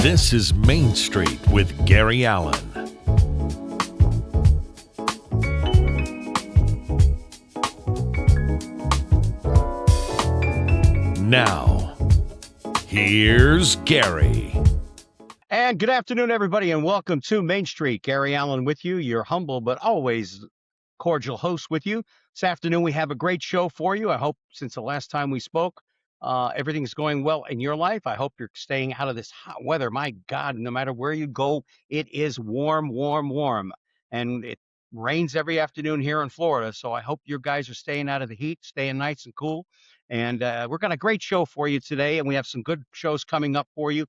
This is Main Street with Gary Allen. Now, here's Gary. And good afternoon, everybody, and welcome to Main Street. Gary Allen with you, your humble but always cordial host with you. This afternoon, we have a great show for you. I hope since the last time we spoke, everything's going well in your life. I hope you're staying out of this hot weather. My God, no matter where you go, it is warm, warm, warm. And it rains every afternoon here in Florida. So I hope you guys are staying out of the heat, staying nice and cool. And we've got a great show for you today, and we have some good shows coming up for you.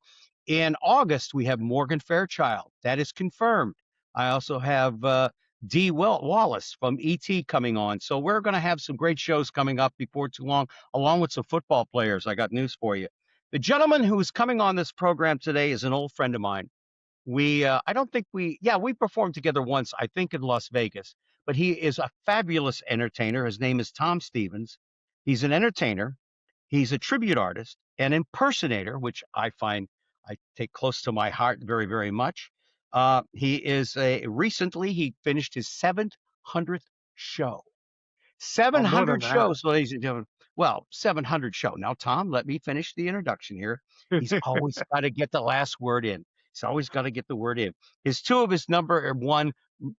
In August, we have Morgan Fairchild. That is confirmed. I also have Dee Wallace from ET coming on. So we're going to have some great shows coming up before too long, along with some football players. I got news for you. The gentleman who's coming on this program today is an old friend of mine. We performed together once, I think in Las Vegas, but he is a fabulous entertainer. His name is Tom Stevens. He's an entertainer. He's a tribute artist, an impersonator, which I take close to my heart very, very much. Recently he finished his 700th show. 700 shows, ladies and gentlemen. Well, 700 show. Now, Tom, let me finish the introduction here. He's always got to get the last word in. He's always got to get the word in. Two of his number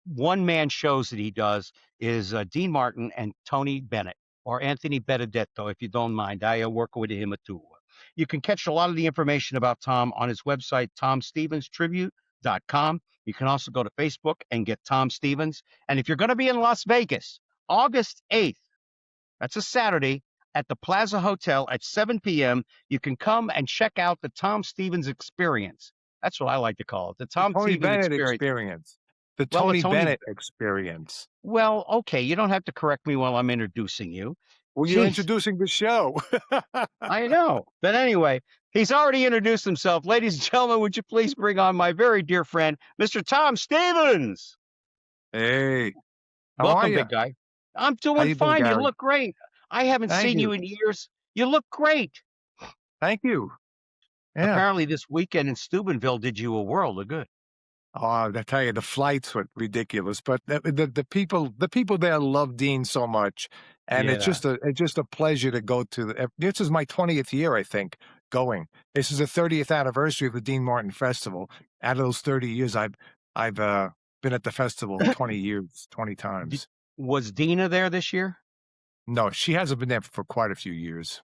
one-man shows that he does is Dean Martin and Tony Bennett, or Anthony Benedetto, if you don't mind. I work with him too. You can catch a lot of the information about Tom on his website, tomstevenstribute.com. You can also go to Facebook and get Tom Stevens. And if you're going to be in Las Vegas, August 8th, that's a Saturday, at the Plaza Hotel at 7 p.m., you can come and check out the Tom Stevens Experience. That's what I like to call it, the Tony Stevens Bennet Experience. The Tony Bennett Experience. Well, okay, you don't have to correct me while I'm introducing you. Well, you're introducing the show. I know. But anyway, he's already introduced himself. Ladies and gentlemen, would you please bring on my very dear friend, Mr. Tom Stevens? Hey. Welcome, big guy. I'm doing fine. You look great. I haven't seen you in years. You look great. Thank you. Yeah. Apparently this weekend in Steubenville did you a world of good. Oh, I tell you, the flights were ridiculous, but the people there love Dean so much, and it's just a pleasure to go to. This is my 20th year, I think, going. This is the 30th anniversary of the Dean Martin Festival. Out of those 30 years, I've been at the festival 20 times. Was Dina there this year? No, she hasn't been there for quite a few years.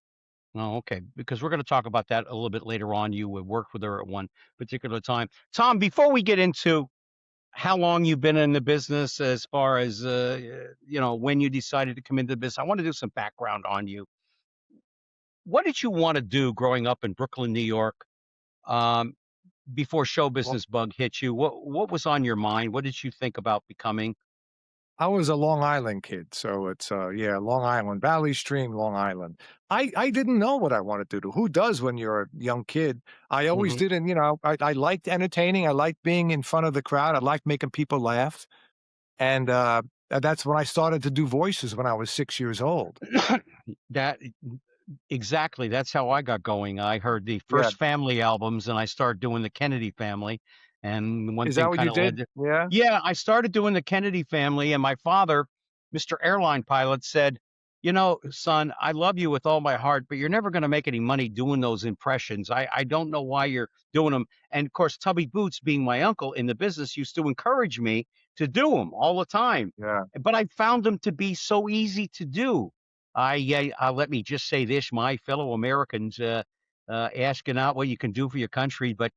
Oh, okay. Because we're going to talk about that a little bit later on. You would work with her at one particular time. Tom, before we get into how long you've been in the business, as far as, when you decided to come into the business, I want to do some background on you. What did you want to do growing up in Brooklyn, New York, before show business bug hit you? What was on your mind? What did you think about becoming? I was a Long Island kid, so it's Long Island, Valley Stream, Long Island. I didn't know what I wanted to do. Who does when you're a young kid? I always didn't, I liked entertaining. I liked being in front of the crowd. I liked making people laugh. And that's when I started to do voices when I was 6 years old. Exactly. That's how I got going. I heard the first family albums and I started doing the Kennedy family. And one Is thing that what you did? Yeah, I started doing the Kennedy family, and my father, Mr. Airline Pilot, said, son, I love you with all my heart, but you're never going to make any money doing those impressions. I don't know why you're doing them. And of course, Tubby Boots, being my uncle in the business, used to encourage me to do them all the time. Yeah. But I found them to be so easy to do. Let me just say this, my fellow Americans, asking out what you can do for your country, but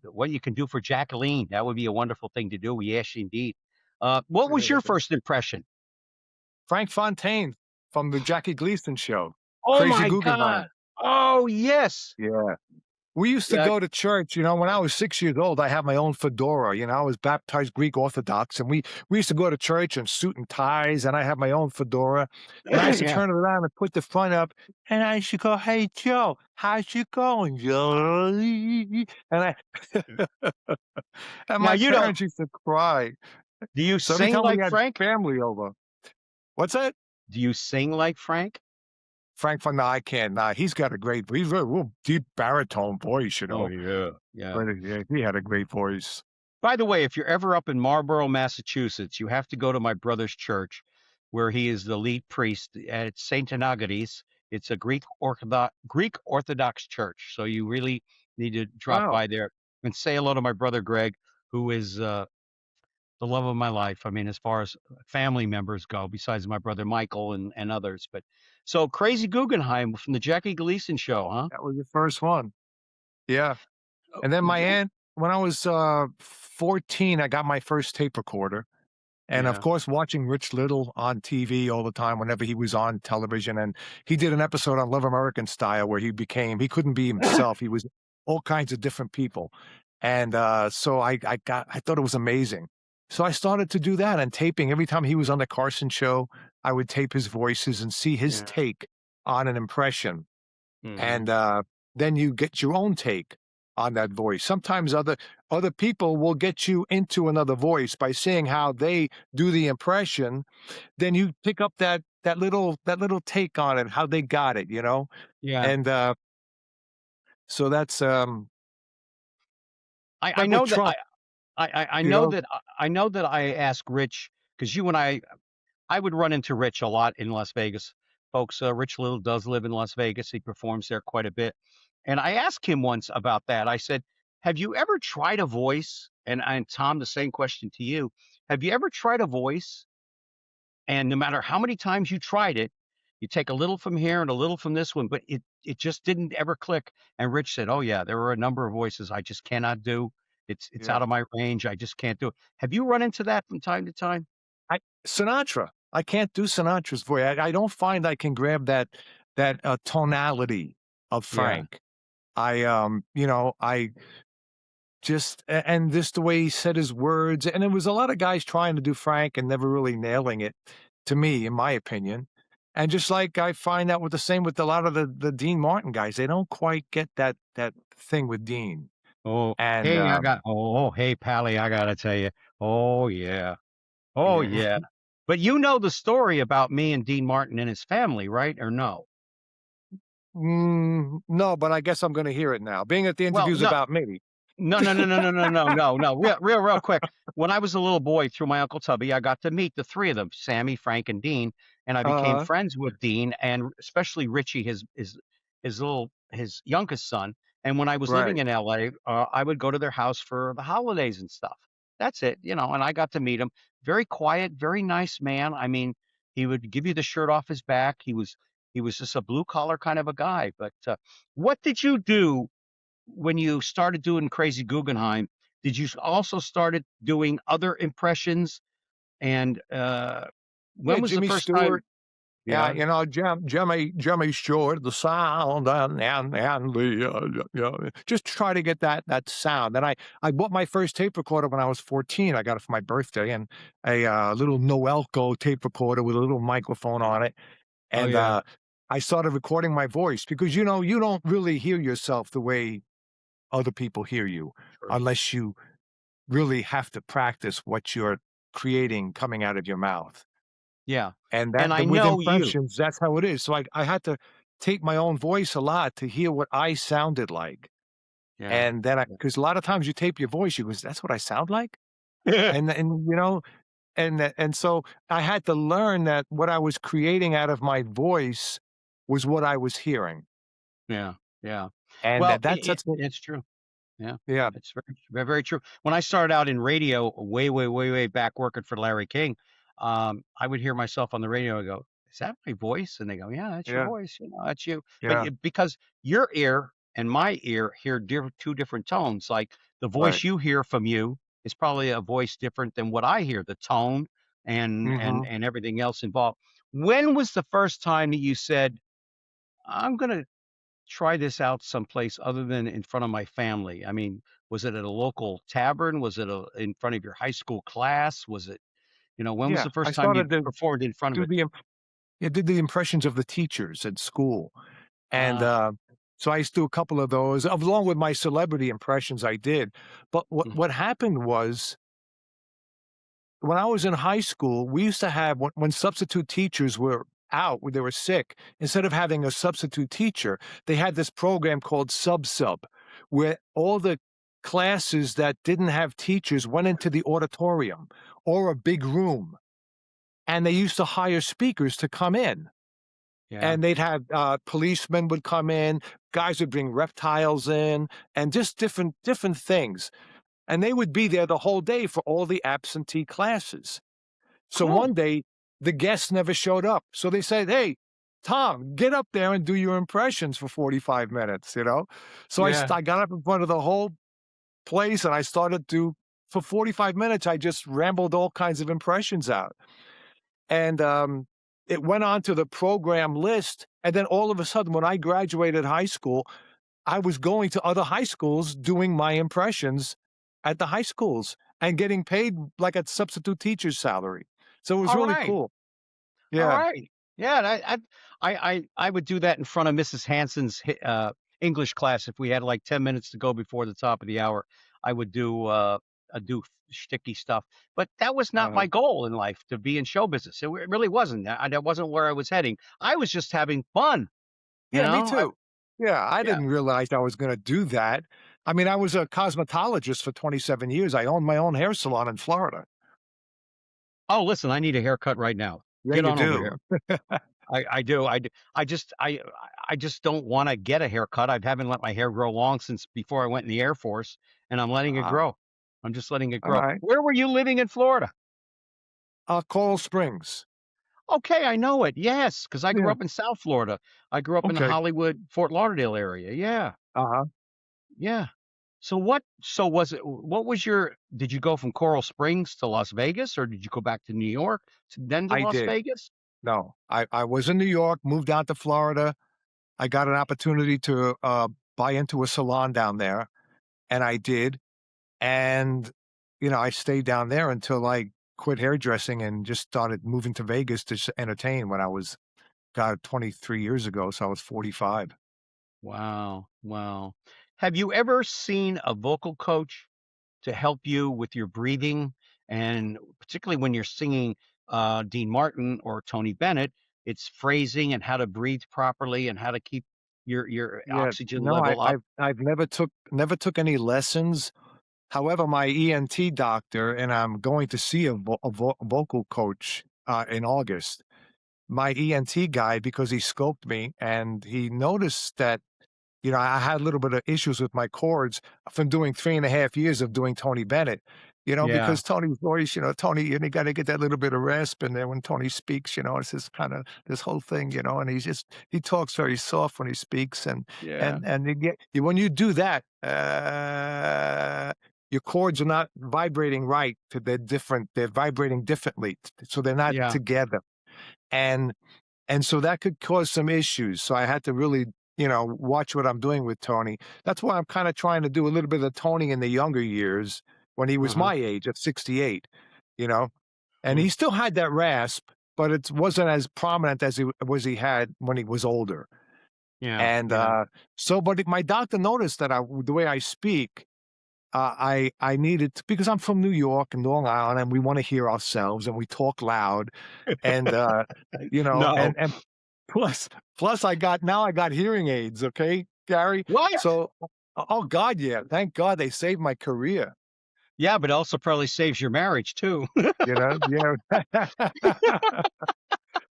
what you can do for Jacqueline. That would be a wonderful thing to do. Yes, indeed. What was your first impression? Frank Fontaine from the Jackie Gleason show. Oh, Crazy my Guggenheim. God. Oh, yes. Yeah. We used to go to church, when I was 6 years old, I had my own fedora, I was baptized Greek Orthodox, and we used to go to church in suit and ties, and I had my own fedora, and I used to turn it around and put the front up, and I used to go, "Hey, Joe, how's it going, Joe?" And my parents used to cry. Do you sing like Frank? Family over. What's that? Do you sing like Frank? Frank from, no, I can't. Nah, he's got a great, he's a real deep baritone voice, Oh, yeah. Yeah. But yeah, he had a great voice. By the way, if you're ever up in Marlborough, Massachusetts, you have to go to my brother's church where he is the lead priest at St. Anagades. It's a Greek Orthodox church. So you really need to drop Wow, by there and say hello to my brother Greg, who is the love of my life. I mean, as far as family members go, besides my brother Michael and others. But so Crazy Guggenheim from the Jackie Gleason show, huh? that was the first one. Yeah. Oh, And then my what? aunt, when I was 14, I got my first tape recorder. And of Yeah. course, watching Rich Little on TV all the time whenever he was on television. And he did an episode on Love American Style where he couldn't be himself. He was all kinds of different people. And so I thought it was amazing. So I started to do that and taping. Every time he was on the Carson show, I would tape his voices and see his Yeah. take on an impression. Hmm. And then you get your own take on that voice. Sometimes other people will get you into another voice by seeing how they do the impression. Then you pick up that little take on it, how they got it. Yeah. And so I like with know that Trump, I you know know. that I know that I ask Rich because you and I would run into Rich a lot in Las Vegas. Folks, Rich Little does live in Las Vegas. He performs there quite a bit. And I asked him once about that. I said, "Have you ever tried a voice?" And Tom, the same question to you. Have you ever tried a voice and no matter how many times you tried it, you take a little from here and a little from this one, but it just didn't ever click. And Rich said, "Oh yeah, there were a number of voices I just cannot do. It's Yeah. out of my range. I just can't do it." Have you run into that from time to time? Sinatra. I can't do Sinatra's voice. I don't find I can grab that tonality of Yeah. Frank. I and just the way he said his words, and there was a lot of guys trying to do Frank and never really nailing it, to me, in my opinion. And just like I find out with the same with a lot of the Dean Martin guys, they don't quite get that thing with Dean. Oh, And hey, hey, Pally, I gotta tell you. Oh yeah. Oh yeah. yeah. But you know the story about me and Dean Martin and his family, right? Or no? No, but I guess I'm going to hear it now. Being that the Well, interview's no. about me. No, no, no, no, no, no, no, no, no. Real quick. When I was a little boy, through my Uncle Tubby, I got to meet the three of them, Sammy, Frank, and Dean, and I became Uh-huh. friends with Dean and especially Richie, his youngest son. And when I was living Right. in LA, I would go to their house for the holidays and stuff. That's it, and I got to meet him. Very quiet, very nice man. I mean, he would give you the shirt off his back. He was just a blue collar kind of a guy. But what did you do when you started doing Crazy Guggenheim, did you also started doing other impressions? And Yeah, when was the Jimmy first time? Stewart. Yeah, Yeah. Jimmy Stewart, the sound and the just try to get that sound. And I bought my first tape recorder when I was 14. I got it for my birthday, and a little Noelco tape recorder with a little microphone on it. Oh And yeah. I started recording my voice because you don't really hear yourself the way other people hear you True. unless you really have to practice what you're creating coming out of your mouth. Yeah. And And I with know you. impressions, that's how it is. So I had to take my own voice a lot to hear what I sounded like. Yeah. And then because a lot of times you tape your voice, you goes, "That's what I sound like?" Yeah. And so I had to learn that what I was creating out of my voice was what I was hearing. Yeah. Yeah. And Well, that's what. it's true. Yeah, Yeah, it's very, very true. When I started out in radio, way, way, way, way back working for Larry King, I would hear myself on the radio and go, "Is that my voice?" And they go, "Yeah, that's your yeah, voice. That's you." But yeah, because your ear and my ear hear two different tones. Like the right. voice you hear from you is probably a voice different than what I hear. The tone and and Mhm. and everything else involved. When was the first time that you said, "I'm gonna try this out someplace other than in front of my family?" I mean, was it at a local tavern? Was it in front of your high school class? Was it, when was Yeah, the I first time you started to performed in front of do it? did the impressions of the teachers at school. And, Uh, so I used to do a couple of those, along with my celebrity impressions I did. But mm, what happened was, when I was in high school, we used to have when substitute teachers were out when they were sick, instead of having a substitute teacher, they had this program called Sub, where all the classes that didn't have teachers went into the auditorium or a big room, and they used to hire speakers to come in. Yeah. And they'd have policemen would come in, guys would bring reptiles in, and just different things. And they would be there the whole day for all the absentee classes. So Cool. one day, the guests never showed up. So they said, "Hey, Tom, get up there and do your impressions for 45 minutes," you know? So Yeah. I got up in front of the whole place and I started to, for 45 minutes, I just rambled all kinds of impressions out. And it went on to the program list. And then all of a sudden, when I graduated high school, I was going to other high schools doing my impressions at the high schools and getting paid like a substitute teacher's salary. So it was All really right. cool. All Yeah. right. Yeah, and I would do that in front of Mrs. Hanson's English class if we had like 10 minutes to go before the top of the hour. I would do shticky stuff, but that was not Uh-huh. my goal in life to be in show business. It really wasn't. That wasn't where I was heading. I was just having fun, you Yeah, me know. too. Yeah, I Yeah. didn't realize I was gonna do that. I mean, I was a cosmetologist for 27 years. I owned my own hair salon in Florida. Oh, listen, I need a haircut right now. Yeah, Get you on over do. here. I do. I just don't want to get a haircut. I haven't let my hair grow long since before I went in the Air Force, and I'm letting it Ah, grow. I'm just letting it grow. alright. Where were you living in Florida? Coral Springs. Okay, I know it. Yes, because I grew Yeah, up in South Florida. I grew up in the okay. Hollywood, Fort Lauderdale area. Yeah, Uh-huh. yeah. So was it, what was your, did you go from Coral Springs to Las Vegas, or did you go back to New York then to I Las did. Vegas? No, I was in New York, moved down to Florida. I got an opportunity to, buy into a salon down there, and I did, and, I stayed down there until I quit hairdressing and just started moving to Vegas to entertain when I was, God, 23 years ago, so I was 45. Wow, wow. Have you ever seen a vocal coach to help you with your breathing? And particularly when you're singing Dean Martin or Tony Bennett, it's phrasing and how to breathe properly and how to keep your Yeah, oxygen no, level up. I've never took any lessons. However, my ENT doctor, and I'm going to see a vocal coach, in August. My ENT guy, because he scoped me and he noticed that, I had a little bit of issues with my cords from doing 3.5 years of doing Tony Bennett, Yeah, because Tony's voice, Tony, you got to get that little bit of rasp in there when Tony speaks, it's this kind of this whole thing, and he talks very soft when he speaks. And yeah, and you get when you do that, your cords are not vibrating right. They're different. They're vibrating differently, so they're not yeah, together. And so that could cause some issues. So I had to really, watch what I'm doing with Tony. That's why I'm kind of trying to do a little bit of Tony in the younger years when he was uh-huh, my age at 68, you know, and hmm, he still had that rasp, but it wasn't as prominent as he had when he was older. yeah, And yeah, but my doctor noticed that the way I speak, I needed to, because I'm from New York and Long Island, and we want to hear ourselves, and we talk loud, and no, and plus I got hearing aids, okay, Gary? what? So oh God, yeah, thank God they saved my career, Yeah, but also probably saves your marriage too. Yeah.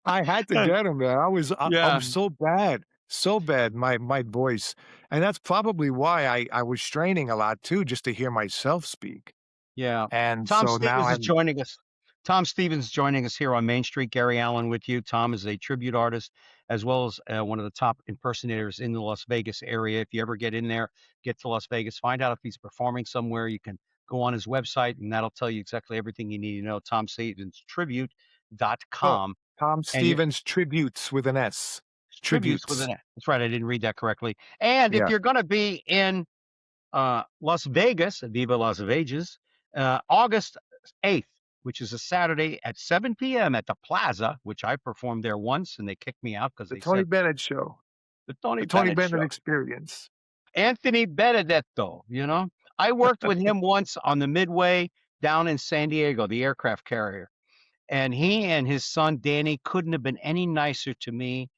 I had to get them, man. I'm Yeah, so bad, my voice, and that's probably why I was straining a lot too, just to hear myself speak, yeah. and Tom so now Stevens is I'm joining us. Tom Stevens is joining us here on Main Street. Gary Allen with you. Tom is a tribute artist as well as one of the top impersonators in the Las Vegas area. If you ever get in there, get to Las Vegas, find out if he's performing somewhere. You can go on his website and that'll tell you exactly everything you need to know. Tom Stevens oh, Tribute.com. Tom And you Stevens Tributes with an S. tributes with Tributes. an S. That's right. I didn't read that correctly. And if Yeah. you're going to be in Las Vegas, Viva Las Vegas, August 8th, which is a Saturday at 7 p.m. at the Plaza, which I performed there once and they kicked me out because The they Tony said Bennett Show. the Tony The Tony Bennett Bennett show. Experience. Anthony Benedetto, I worked with him once on the Midway down in San Diego, the aircraft carrier. and he and his son Danny couldn't have been any nicer to me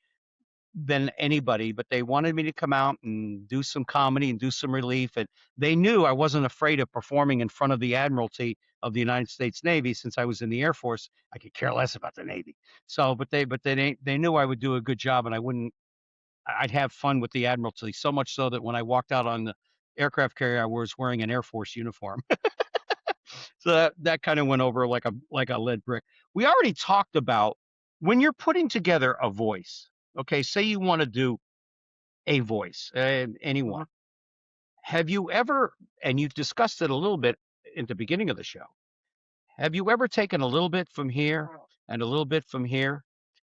than anybody, but they wanted me to come out and do some comedy and do some relief, and they knew I wasn't afraid of performing in front of the Admiralty of the United States Navy since I was in the Air Force. I could care less about the Navy. So, but they knew I would do a good job and I'd have fun with the Admiralty, so much so that when I walked out on the aircraft carrier, I was wearing an Air Force uniform. So that kind of went over like a lead brick. We already talked about when you're putting together a voice. Okay, say you want to do a voice, anyone. Mhm. Have you ever, and you've discussed it a little bit in the beginning of the show, have you ever taken a little bit from here and a little bit from here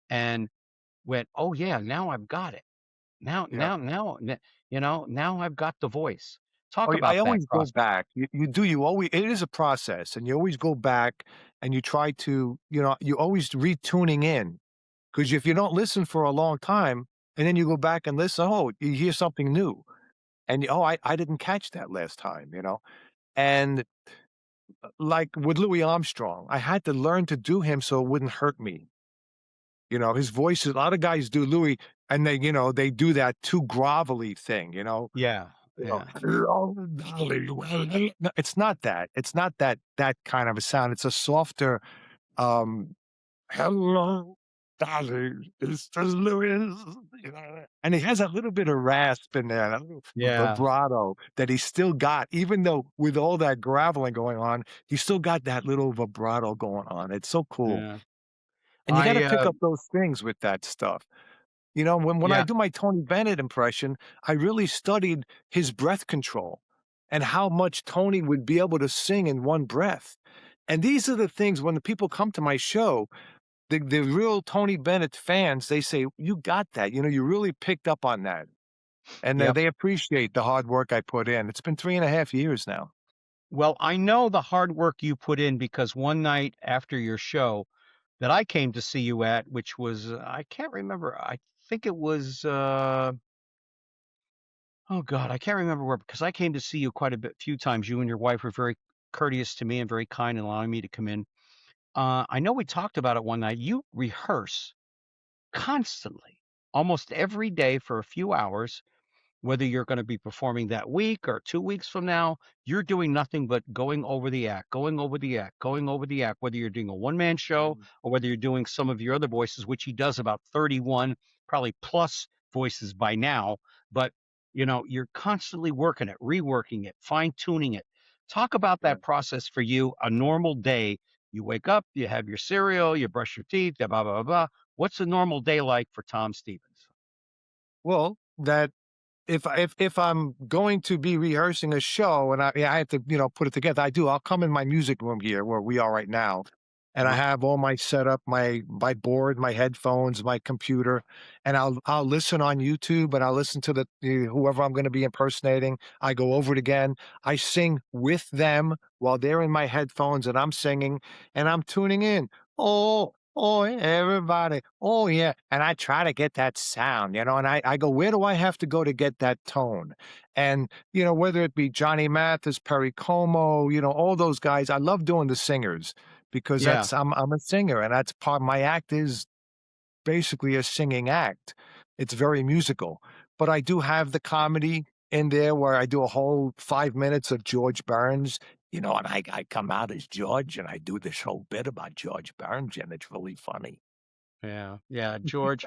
and went, oh yeah, now I've got it. Now, Yeah. now, now, now I've got the voice. Talk Oh, I about that always go process. back. You always, it is a process, and you always go back and you try to, you always retuning in, because if you don't listen for a long time and then you go back and listen, oh, you hear something new, and oh, I didn't catch that last time, and like with Louis Armstrong, I had to learn to do him so it wouldn't hurt me. His voice is, a lot of guys do Louis, and they do that too grovelly thing, Yeah, yeah, "Hello, darling, well, no, it's not that. It's not that kind of a sound. It's a softer, um, "Hello, darling, Mr. Lewis," and he has a little bit of rasp in there, a little yeah, vibrato that he still got, even though with all that graveling going on, he still got that little vibrato going on. It's so cool, yeah. and you gotta I, pick up those things with that stuff. When I yeah, do my Tony Bennett impression, I really studied his breath control and how much Tony would be able to sing in one breath. And these are the things when the people come to my show, the real Tony Bennett fans, they say, "You got that. You really picked up on that." And yep. they appreciate the hard work I put in. It's been 3.5 years now. Well, I know the hard work you put in because one night after your show that I came to see you at, which was, I can't remember. I think it was, oh God, I can't remember where, because I came to see you quite a bit, few times. You and your wife were very courteous to me and very kind in allowing me to come in. I know we talked about it one night. You rehearse constantly, almost every day for a few hours, whether you're going to be performing that week or 2 weeks from now, you're doing nothing but going over the act, going over the act, going over the act, whether you're doing a one man show Mhm. or whether you're doing some of your other voices, which he does about 31, probably plus voices by now. But, you're constantly working it, reworking it, fine tuning it. Talk about Yeah. that process for you, a normal day. You wake up, you have your cereal, you brush your teeth, blah, blah, blah, blah. What's a normal day like for Tom Stevens? Well, that if I'm going to be rehearsing a show and I have to, put it together, I do. I'll come in my music room here where we are right now, and I Uh-huh. have all my setup, my board, my headphones, my computer, and I'll listen on YouTube and I'll listen to whoever I'm going to be impersonating. I go over it again. I sing with them while they're in my headphones and I'm singing and I'm tuning in. Oh, oh, everybody. Oh, yeah. And I try to get that sound, and I go, where do I have to go to get that tone? And, whether it be Johnny Mathis, Perry Como, all those guys, I love doing the singers because Yeah. I'm a singer and that's part my act is basically a singing act. It's very musical, but I do have the comedy in there where I do a whole 5 minutes of George Burns, and I come out as George and I do this whole bit about George Burns and it's really funny. Yeah, yeah, George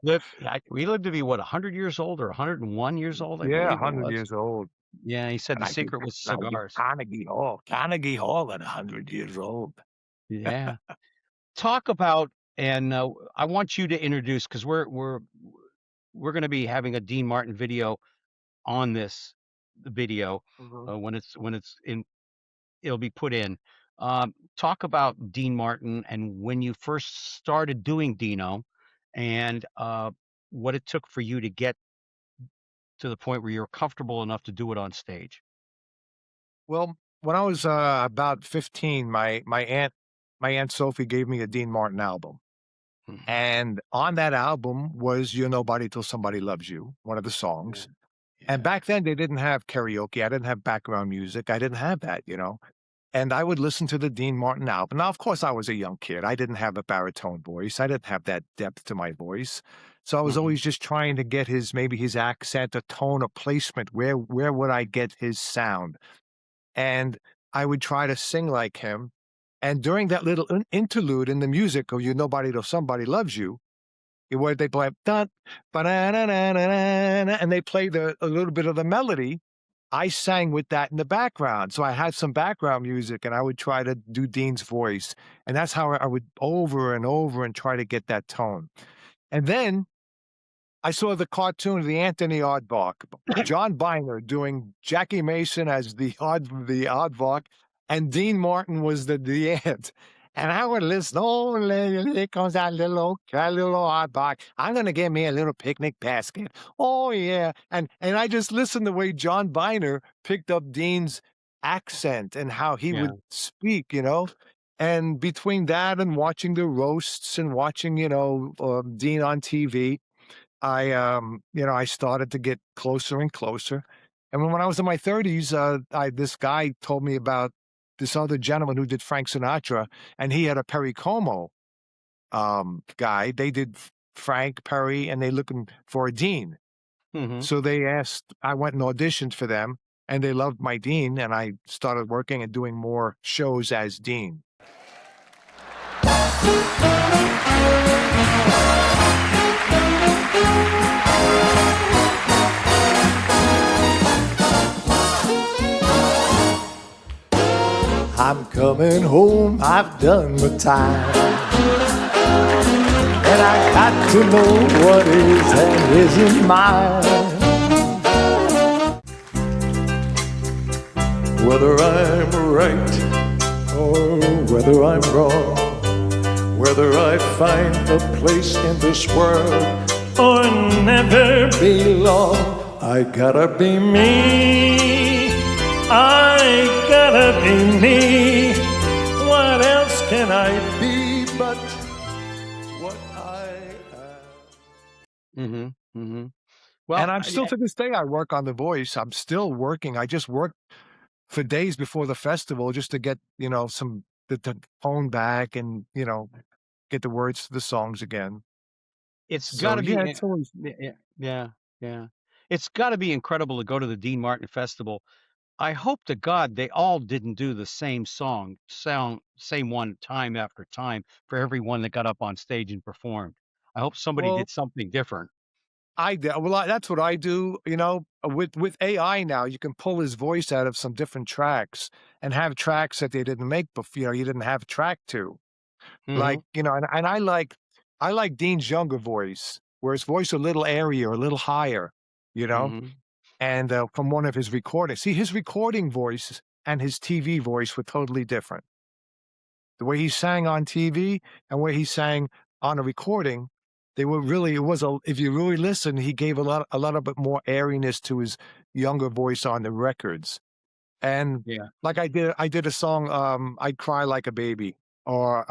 we lived to be, what, 100 years old or 101 years old, I Yeah, believe it 100 was. years old. Yeah, he said And the secret was I did cigars. Carnegie Hall at 100 years old. Yeah. Talk about and, I want you to introduce because we're gonna be having a Dean Martin video on this video, Mhm. when it's in it'll be put in. Talk about Dean Martin and when you first started doing Dino and, what it took for you to get to the point where you're comfortable enough to do it on stage. Well, when I was, about 15, my aunt Sophie gave me a Dean Martin album, Mhm. and on that album was "You're Nobody Till Somebody Loves You," one of the Yeah. songs, and Yeah. back then, they didn't have karaoke, I didn't have background music, I didn't have that, and I would listen to the Dean Martin album. Now, of course, I was a young kid. I didn't have a baritone voice. I didn't have that depth to my voice. So I was Mhm. always just trying to get maybe his accent, a tone, a placement. Where would I get his sound? And I would try to sing like him. And during that little interlude in the music of "You Nobody Till Somebody Loves You," where they play dun, ba-na-na-na-na-na, and they play a little bit of the melody, I sang with that in the background. So I had some background music, and I would try to do Dean's voice, and that's how I would over and over and try to get that tone. And then I saw the cartoon of the Anthony Aardvark, John Byner doing Jackie Mason as the Aardvark, and Dean Martin was the ant. And I would listen, oh, here comes that little Aardvark. I'm gonna get me a little picnic basket. Oh yeah. And I just listened the way John Byner picked up Dean's accent and how he Yeah. would speak, you know. And between that and watching the roasts and watching, Dean on TV, I started to get closer and closer. And when I was in my 30s, this guy told me about this other gentleman who did Frank Sinatra, and he had a Perry Como guy. They did Frank, Perry, and they looking for a Dean. Mhm. So they asked, I went and auditioned for them, and they loved my Dean, and I started working and doing more shows as Dean. I'm coming home, I've done my time. And I got to know what is and isn't mine. Whether I'm right or whether I'm wrong, whether I find a place in this world or never belong, I gotta be me. I gotta be me. What else can I be but what I am? Mhm. Mhm. Well, And I'm still to this day, I work on the voice. I'm still working. I just work for days before the festival just to get, some the tone back and, get the words to the songs again. it's So gotta yeah, be it's always yeah, yeah. It's gotta be incredible to go to the Dean Martin Festival. I hope to God they all didn't do the same same one time after time for everyone that got up on stage and performed. I hope somebody well, did something different. that's what I do, with AI now, you can pull his voice out of some different tracks and have tracks that they didn't make before, you didn't have track to. Like, Mhm. and I like Dean's younger voice, where his voice a little airier, a little higher, you know? Mhm. And, from one of his recordings. See, his recording voice and his TV voice were totally different. The way he sang on TV and where he sang on a recording, they were really it was a if you really listen, he gave a lot of bit more airiness to his younger voice on the records. And Yeah. like I did a song, "I'd Cry Like a Baby," or,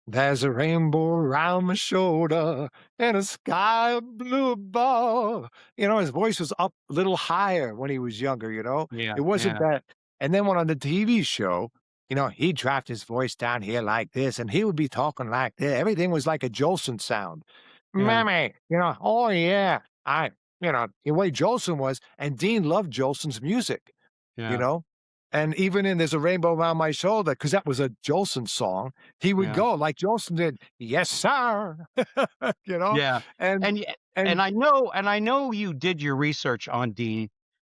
"There's a rainbow around my shoulder and a sky of blue above." His voice was up a little higher when he was younger, Yeah. It wasn't Yeah. that. And then when on the TV show, he dropped his voice down here like this, and he would be talking like this. Everything was like a Jolson sound. Yeah. "Mammy," "Oh, yeah." The way Jolson was, and Dean loved Jolson's music you Yeah. know? And even in "There's a Rainbow Around My Shoulder," because that was a Jolson song, he would Yeah. go like Jolson did, "Yes, sir." You know? Yeah. And And y and and I know you did your research on Dean,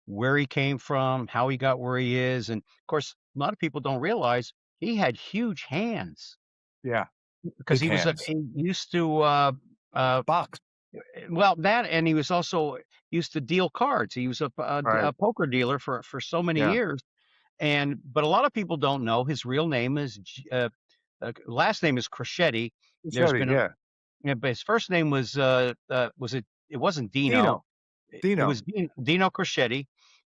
where he came from, how he got where he is, and, of course, a lot of people don't realize he had huge hands yeah, because big hands. he used to, uh, Box, well, that and he was also used to deal cards. He was right. a poker dealer for so many Yeah. years, but a lot of people don't know his real name is last name is Crescetti. There's Chevy, been a yeah. Yeah, but his first name was it wasn't Dino. Dino, It Dino, was Dino Crescetti,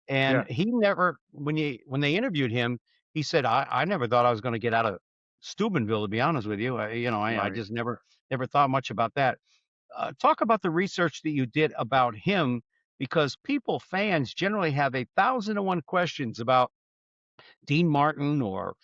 and yeah, he never when they interviewed him, he said, "I never thought I was gonna get out of Steubenville, to be honest with you. I right. just never thought much about that." Talk about the research that you did about him, because fans generally have 1,001 questions about Dean Martin or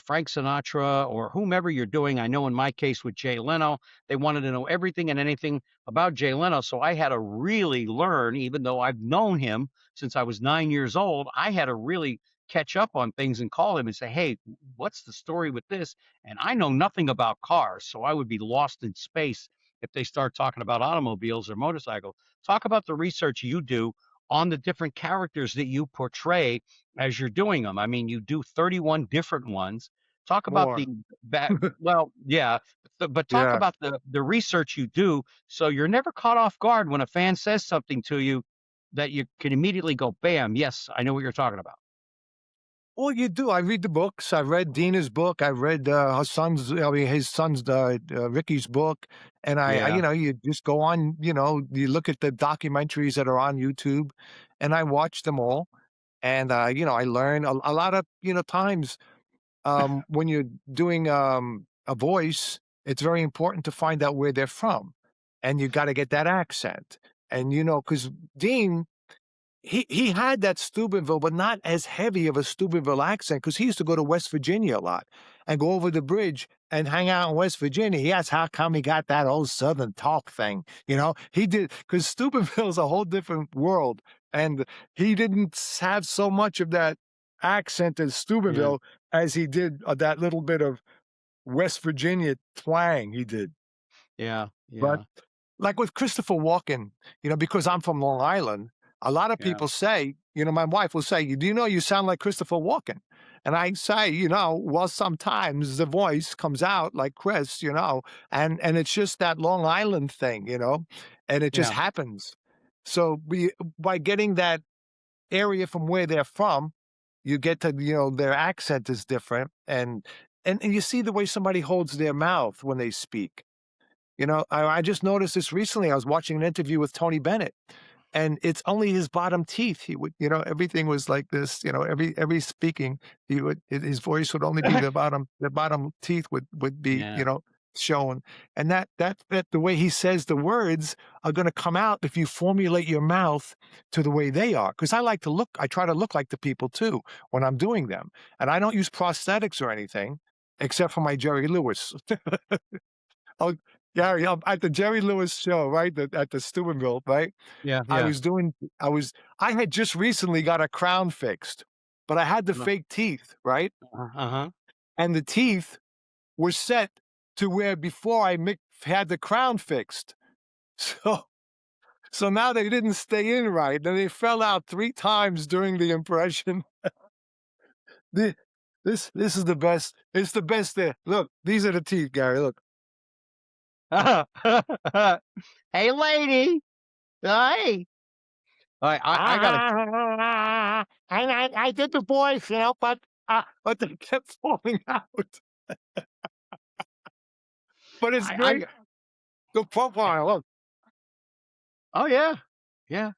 Frank Sinatra or whomever you're doing. I know in my case with Jay Leno, they wanted to know everything and anything about Jay Leno. So I had to really learn, even though I've known him since I was 9 years old, I had to really catch up on things and call him and say, hey, what's the story with this? And I know nothing about cars, so I would be lost in space if they start talking about automobiles or motorcycles. Talk about the research you do on the different characters that you portray as you're doing them. I mean, you do 31 different ones. Talk about More. the back. Well, yeah, but talk Yeah. about the research you do, so you're never caught off guard when a fan says something to you that you can immediately go, "Bam! Yes, I know what you're talking about." Well, you do. I read the books. I read Dina's book. I read her son's, I mean, his son's, Ricky's book. And Yeah, you just go on, you look at the documentaries that are on YouTube, and I watch them all. And, I learn a lot of, times, when you're doing, a voice, it's very important to find out where they're from. And you got to get that accent. And, because Dean, he had that Steubenville, but not as heavy of a Steubenville accent because he used to go to West Virginia a lot and go over the bridge and hang out in West Virginia. That's how come he got that old Southern talk thing. He did because Steubenville's a whole different world, and he didn't have so much of that accent as yeah, Steubenville as he did that little bit of West Virginia twang he did. yeah, But yeah, like with Christopher Walken, because I'm from Long Island, a lot of yeah, people say, my wife will say, "Do you know you sound like Christopher Walken?" And I say, well, sometimes the voice comes out like Chris, and it's just that Long Island thing, and it just yeah, happens. So by getting that area from where they're from, you get to, their accent is different, and you see the way somebody holds their mouth when they speak. I just noticed this recently. I was watching an interview with Tony Bennett, and it's only his bottom teeth. He would, everything was like this. Every speaking, his voice would only be the bottom teeth would be, yeah, shown, and that the way he says the words are going to come out if you formulate your mouth to the way they are. Because I try to look like the people too when I'm doing them, and I don't use prosthetics or anything except for my Jerry Lewis. Oh, Gary, at the Jerry Lewis show, right? At the Steubenville, right? yeah, I yeah. was doing, I had just recently got a crown fixed, but I had the fake teeth, right? Uh-huh. And the teeth were set to where before had the crown fixed. So, so now they didn't stay in right. Then they fell out 3 times during the impression. The- this is the best. It's the best there. Look, these are the teeth, Gary. Look. Hey, lady. Hey. I gotta. And I did the voice, but they kept falling out. But it's I. great. The profile, look, Oh yeah, yeah.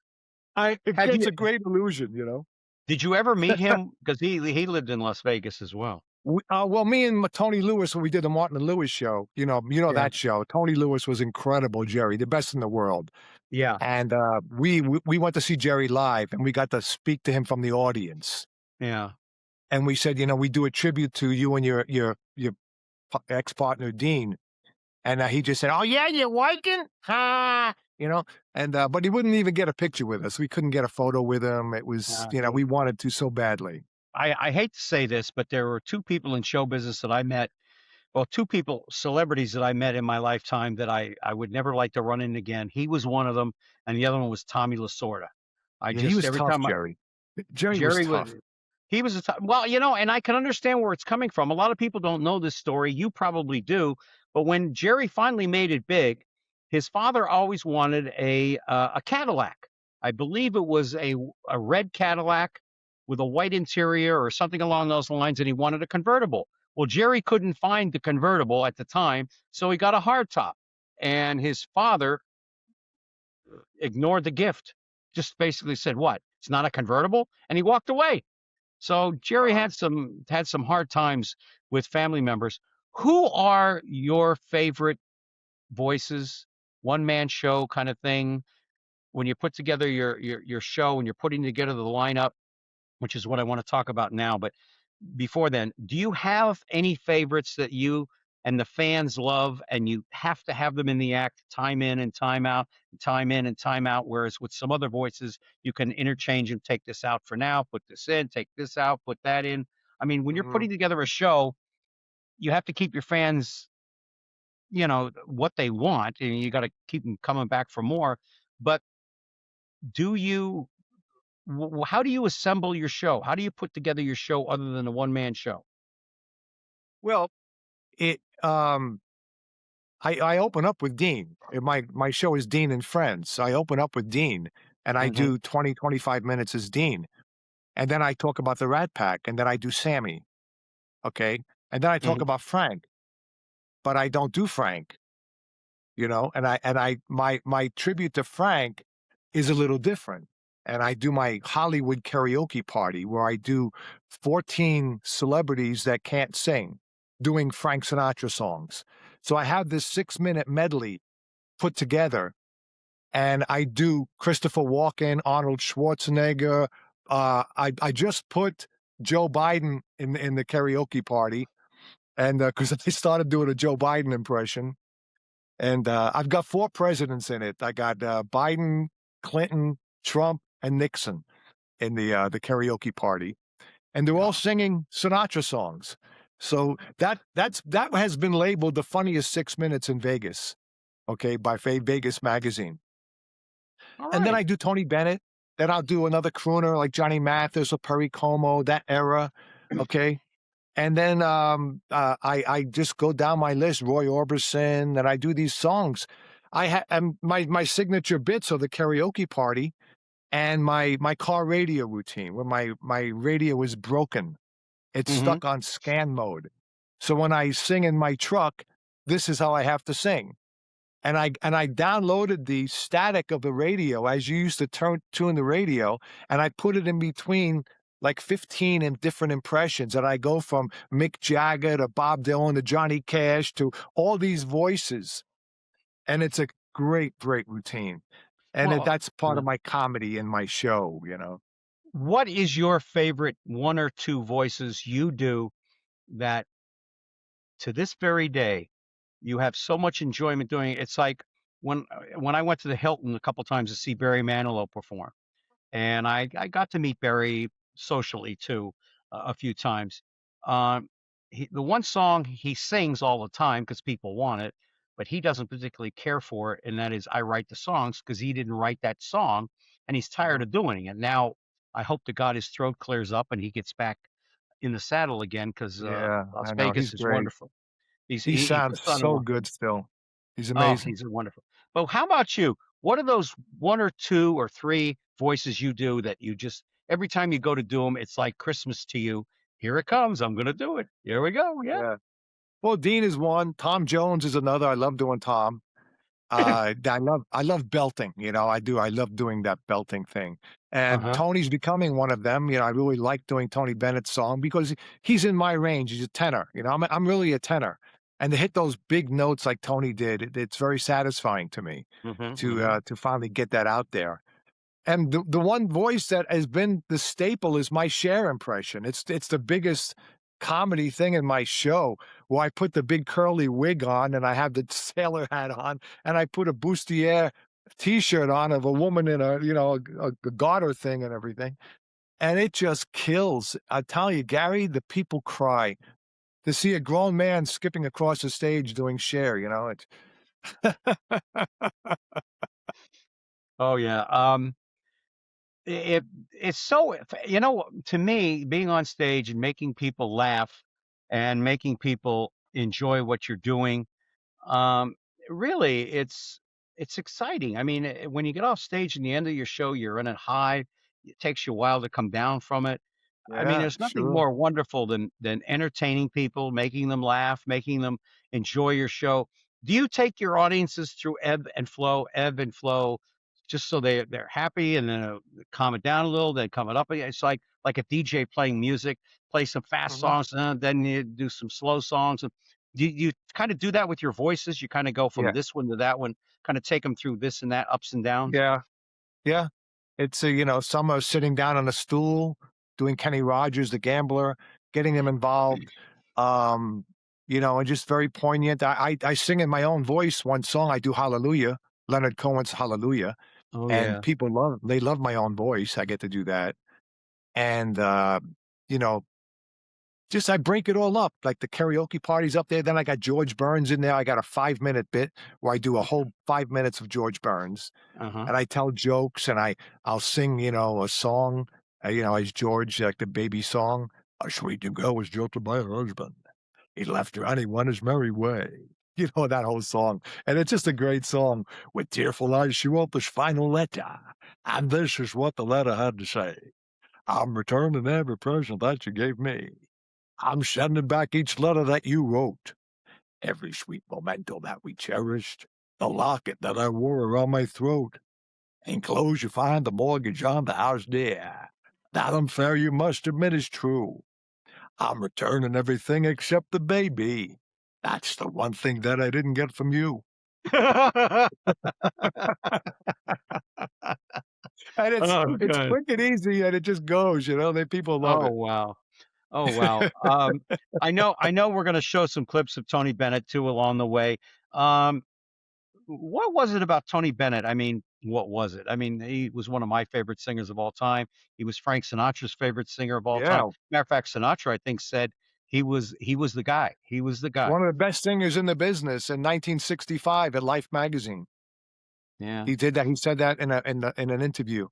it Have gets you? a great illusion. Did you ever meet him? Because he lived in Las Vegas as well. Well, me and Tony Lewis, when we did the Martin and Lewis show, Yeah, that show. Tony Lewis was incredible, Jerry, the best in the world. yeah, And we went to see Jerry live, and we got to speak to him from the audience. yeah. And we said, we do a tribute to you and your ex-partner Dean. And he just said, "Oh yeah, you're working, ha!" And but he wouldn't even get a picture with us. We couldn't get a photo with him. It was, He- we wanted to so badly. I hate to say this, but there were two people in show business that I met. Well, two people, celebrities that I met in my lifetime that I would never like to run in again. He was one of them, and the other one was Tommy Lasorda. I Yeah, he just was every tough, time Jerry. Jerry was Jerry was tough. he was well, and I can understand where it's coming from. A lot of people don't know this story. You probably do, but when Jerry finally made it big, his father always wanted a Cadillac. I believe it was a red Cadillac with a white interior or something along those lines, and he wanted a convertible. Well, Jerry couldn't find the convertible at the time, so he got a hardtop, and his father ignored the gift. Just basically said, "What? It's not a convertible," and he walked away. So Jerry Wow. had some hard times with family members. Who are your favorite voices, one man show kind of thing? When you put together your show and you're putting together the lineup, which is what I want to talk about now. But before then, do you have any favorites that you and the fans love, and you have to have them in the act, time in and time out, time in and time out? Whereas with some other voices, you can interchange and take this out for now, put this in, take this out, put that in. I mean, when you're Mhm. putting together a show, you have to keep your fans, what they want, and you got to keep them coming back for more. But do you, how do you assemble your show? How do you put together your show other than a one man show? Well, it I open up with Dean. My show is Dean and Friends. I open up with Dean, and I Hmm. do 20-25 minutes as Dean, and then I talk about the Rat Pack, and then I do Sammy, okay? And then I talk Hmm. about Frank, but I don't do Frank, my tribute to Frank is a little different, and I do my Hollywood karaoke party where I do 14 celebrities that can't sing doing Frank Sinatra songs. So I have this 6-minute medley put together, and I do Christopher Walken, Arnold Schwarzenegger. I just put Joe Biden in the karaoke party, and because I started doing a Joe Biden impression, and I've got 4 presidents in it. I got Biden, Clinton, Trump, and Nixon in the karaoke party, and they're all Yeah. singing Sinatra songs. So that has been labeled the funniest 6 minutes in Vegas, okay, by Vegas magazine. All And then right. I do Tony Bennett. Then I'll do another crooner like Johnny Mathis or Perry Como, that era, okay. And then I just go down my list, Roy Orbison, and I do these songs. And my signature bits are the karaoke party and my car radio routine, where my radio is broken. It's Hmm. stuck on scan mode. So when I sing in my truck, this is how I have to sing. And I downloaded the static of the radio as you used to tune the radio, and I put it in between like 15 and different impressions. And I go from Mick Jagger to Bob Dylan to Johnny Cash to all these voices. And it's a great, great routine. And Well, that's part of my comedy in my show. what is your favorite one or two voices you do that to this very day you have so much enjoyment doing it? It's like when I went to the Hilton a couple times to see Barry Manilow perform, and I got to meet Barry socially too a few times. Um, the one song he sings all the time because people want it, but he doesn't particularly care for it, and that is "I Write the Songs" because he didn't write that song, and he's tired Mhm. of doing it. Now, I hope to God his throat clears up and he gets back in the saddle again because Yeah, Las I know. He's Vegas is great. wonderful. He's He he sounds puts on a so good still. He's Oh, amazing. he's wonderful. But how about you? What are those one or two or three voices you do that you just every time you go to do them, it's like Christmas to you. Here it comes. I'm gonna do it. Here we go. Yeah. Yeah. Well, Dean is one. Tom Jones is another. I love doing Tom. I love belting, I do. I love doing that belting thing. And Uh-huh. Tony's becoming one of them. I really like doing Tony Bennett's song because he's in my range. He's a tenor. I'm really a tenor. And to hit those big notes like Tony did, it's very satisfying to me Hmm. to Hmm. to finally get that out there. And the one voice that has been the staple is my Cher impression. It's the biggest comedy thing in my show, where I put the big curly wig on and I have the sailor hat on and I put a bustier T-shirt on of a woman in a garter thing and everything, and it just kills. I tell you, Gary, the people cry to see a grown man skipping across the stage doing Cher. It's Oh yeah. It it's so to me being on stage and making people laugh and making people enjoy what you're doing. Um, Really, it's exciting. I mean, when you get off stage in the end of your show, you're in a high. It takes you a while to come down from it. I mean, yeah, there's nothing sure. more wonderful than entertaining people, making them laugh, making them enjoy your show. Do you take your audiences through ebb and flow, just so they're happy and then calm it down a little, then come it up again? It's like a DJ playing music, play some fast Mhm. songs, and then you do some slow songs. And you kind of do that with your voices? You kind of go from Yeah, this one to that one, kind of take them through this and that, ups and downs. yeah. Yeah. It's some are sitting down on a stool, doing Kenny Rogers, the gambler, getting him involved. And just very poignant. I sing in my own voice one song. I do Hallelujah, Leonard Cohen's Hallelujah, Oh and yeah. people love my own voice. I get to do that, and you know, just I break it all up, like the karaoke parties up there. Then I got George Burns in there. I got a 5-minute bit where I do a whole 5 minutes of George Burns, Uh-huh. and I tell jokes, and I'll sing, a song, as George, like the baby song. A sweet new girl was jilted by her husband. He left her and he went his merry way. That whole song. And it's just a great song. With tearful eyes, she wrote this final letter. And this is what the letter had to say. I'm returning every present that you gave me. I'm sending back each letter that you wrote. Every sweet memento that we cherished. The locket that I wore around my throat. Enclosed you find the mortgage on the house, dear. That unfair you must admit is true. I'm returning everything except the baby. That's the one thing that I didn't get from you. And it's Oh, it's good. quick and easy, and it just goes, people love Oh it. wow. Oh wow. I know we're going to show some clips of Tony Bennett too along the way. Um, what was it about Tony Bennett? I mean, what was it? I mean, he was one of my favorite singers of all time. He was Frank Sinatra's favorite singer of all time. Yeah, Matter of fact, Sinatra, I think, said he was the guy. He was the guy. one of the best singers in the business in 1965 at Life magazine. Yeah. He did that. He said that in an interview,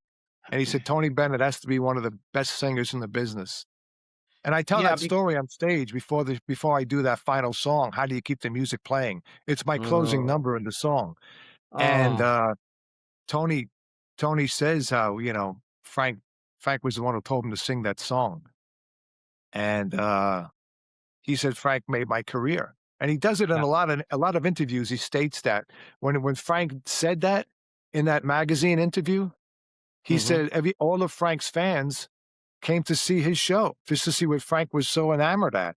and he said Tony Bennett has to be one of the best singers in the business. And I tell Yeah. that story on stage before I do that final song. How do you keep the music playing? It's my closing Oh. number in the song. And Oh. Tony Tony says how, Frank was the one who told him to sing that song. And he said Frank made my career. And he does it in Yeah. a lot of interviews. He states that when Frank said that in that magazine interview, he Hmm. said all of Frank's fans came to see his show just to see what Frank was so enamored at.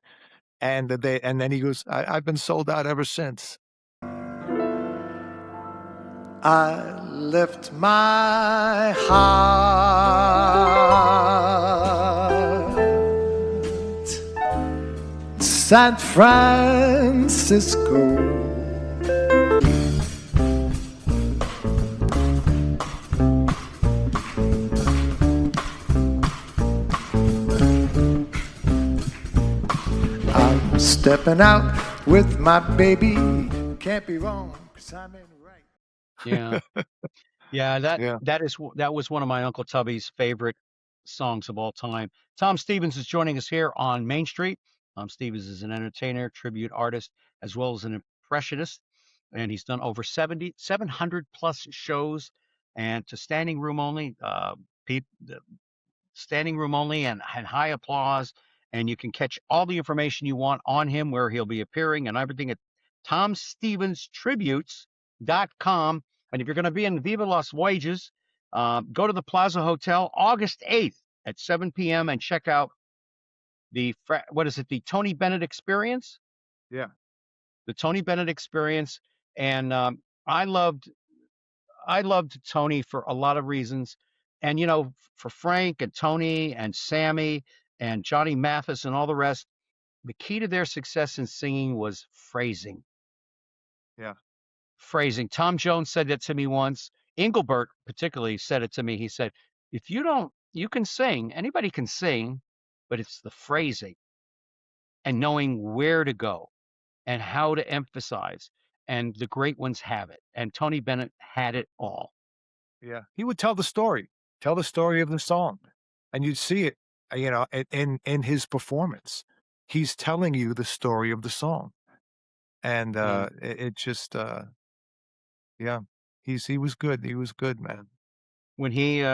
And then he goes, I've been sold out ever since. I left my heart San Francisco. I'm stepping out with my baby. Can't be wrong, 'cause I'm in right. Yeah. Yeah, that Yeah. that was one of my Uncle Tubby's favorite songs of all time. Tom Stevens is joining us here on Main Street. Tom Stevens is an entertainer, tribute artist, as well as an impressionist, and he's done over 700 plus shows and to standing room only. Standing room only and high applause. And you can catch all the information you want on him, where he'll be appearing and everything at TomStevensTributes.com. And if you're going to be in Viva Las Wages, go to the Plaza Hotel August 8th at 7 p.m. and check out the Tony Bennett Experience? Yeah. The Tony Bennett Experience. And I loved Tony for a lot of reasons. And, for Frank and Tony and Sammy and Johnny Mathis and all the rest, the key to their success in singing was phrasing. Yeah. Phrasing. Tom Jones said that to me once. Engelbert particularly said it to me. He said, if you can sing, anybody can sing, but it's the phrasing and knowing where to go and how to emphasize. And the great ones have it. And Tony Bennett had it all. Yeah. He would tell the story of the song, and you'd see it, in his performance. He's telling you the story of the song, and Yeah. it just, yeah, he was good. He was good, man. When he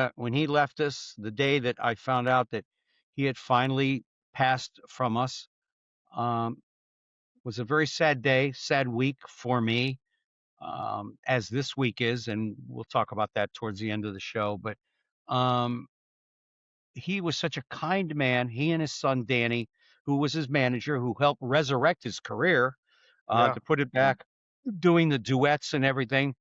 left us, the day that I found out that he had finally passed from us, um, was a very sad day, sad week for me, as this week is, and we'll talk about that towards the end of the show. But um, he was such a kind man. He and his son Danny, who was his manager, who helped resurrect his career, Yeah. to put it Yeah. back, doing the duets and everything.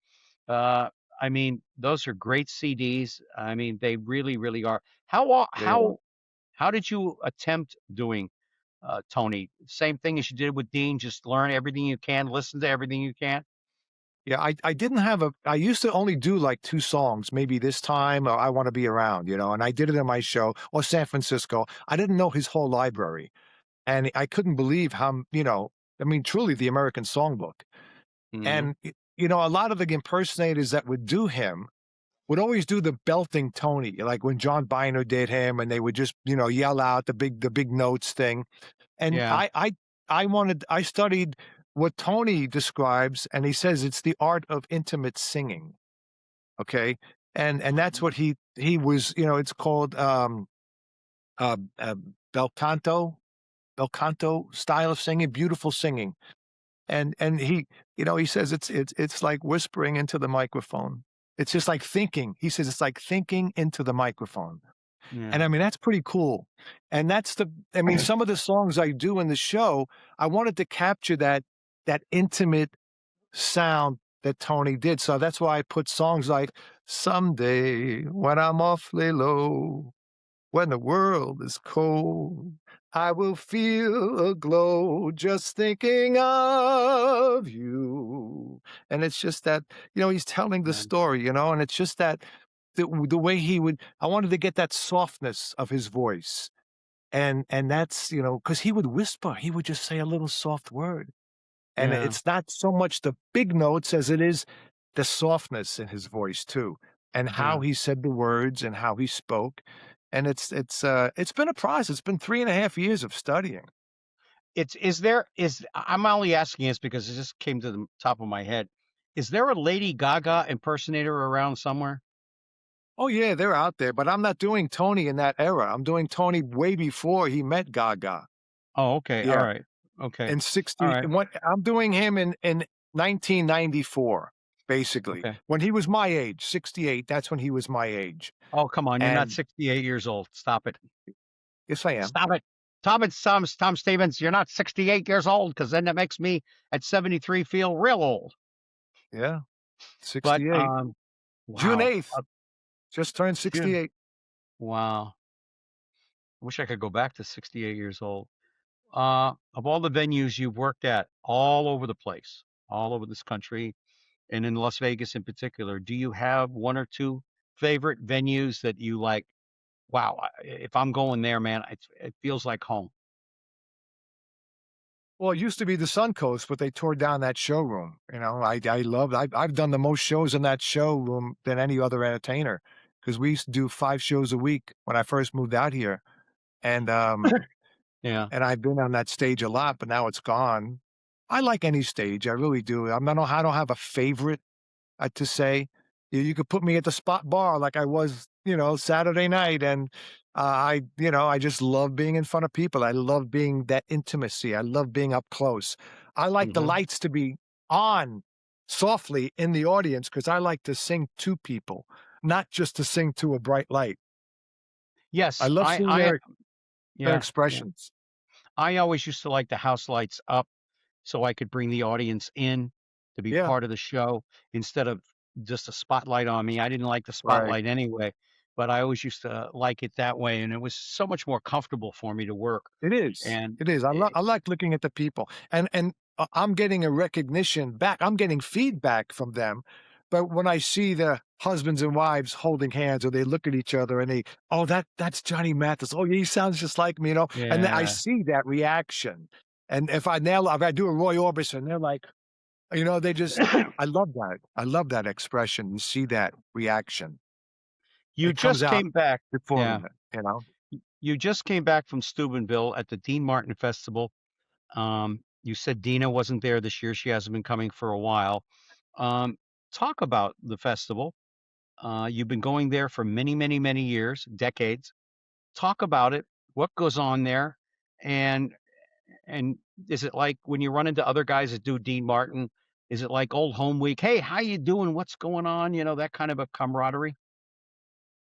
Uh, I mean, those are great CDs. I mean, they really, really are. They are. How did you attempt doing Tony? Same thing as you did with Dean, just learn everything you can, listen to everything you can? Yeah, I didn't have I used to only do like 2 songs, maybe This Time or I Wanna Be Around, and I did it in my show, or San Francisco. I didn't know his whole library, and I couldn't believe how, I mean, truly the American Songbook. Hmm. And, a lot of the impersonators that would do him would always do the belting Tony, like when John Biner did him, and they would just, yell out the big notes thing. And Yeah. I studied what Tony describes, and he says it's the art of intimate singing. Okay. And that's what he was, it's called uh, uh bel canto, bel canto style of singing, beautiful singing. And he says it's like whispering into the microphone. It's just like thinking. He says it's like thinking into the microphone. And Yeah. I mean, that's pretty cool. And I mean, some of the songs I do in the show, I wanted to capture that intimate sound that Tony did. So that's why I put songs like Someday When I'm Awfully Low, When the World is Cold, I will feel a glow just thinking of you. And it's just that, he's telling the Yeah. story, and it's just that the way I wanted to get that softness of his voice. And that's, because he would whisper, he would just say a little soft word. And Yeah. it's not so much the big notes as it is the softness in his voice too, and Yeah. how he said the words and how he spoke. And it's been a process. It's been 3.5 years of studying. I'm only asking this because it just came to the top of my head. Is there a Lady Gaga impersonator around somewhere? Oh yeah, they're out there, but I'm not doing Tony in that era. I'm doing Tony way before he met Gaga. Oh, okay. All Yeah, right. Okay. in All 60 right. and what I'm doing him in 1994, basically. Okay. When he was my age, 68, that's when he was my age. Oh, come on. You're not And 68 years old. Stop it. yes, I am. Stop it. Tom Stevens, you're not 68 years old because then that makes me at 73 feel real old. Yeah, But 68. June wow. 8th, just turned June. 68. Wow. I wish I could go back to 68 years old. Of all the venues you've worked at all over the place, all over this country, and in Las Vegas in particular, do you have one or two favorite venues that you like? Wow, if I'm going there, man, it feels like home. Well, it used to be the Suncoast, but they tore down that showroom. I've done the most shows in that showroom than any other entertainer, because we used to do 5 shows a week when I first moved out here. And, Yeah. and I've been on that stage a lot, but now it's gone. I like any stage, I really do. I don't have a favorite, to say. You could put me at the Spot Bar like I was, Saturday night, and, I just love being in front of people. I love being that intimacy. I love being up close. I like the Hmm. lights to be on softly in the audience, because I like to sing to people, not just to sing to a bright light. I Yes, love seeing their yeah, yeah. expressions. I always used to like the house lights up so I could bring the audience in to be Yeah, part of the show instead of just a spotlight on me. I didn't like the right. spotlight anyway, but I always used to like it that way, and it was so much more comfortable for me to work. It is. And It is. I like looking at the people, and I'm getting a recognition back. I'm getting feedback from them. But when I see the husbands and wives holding hands, or they look at each other and oh, that's Johnny Mathis. Oh, yeah, he sounds just like me, And then I yeah, see that reaction. And if I do a Roy Orbison, they're like, they just, I love that. I love that expression. You see that reaction. you It comes just out came back. before Yeah, me. you just came back from Steubenville at the Dean Martin Festival. You said Dina wasn't there this year. She hasn't been coming for a while. Um, Talk about the festival. You've been going there for many, many, many years, decades. Talk about it. What goes on there, and and is it like when you run into other guys that do Dean Martin? Is it like old home week? Hey, how you doing? What's going on? That kind of a camaraderie.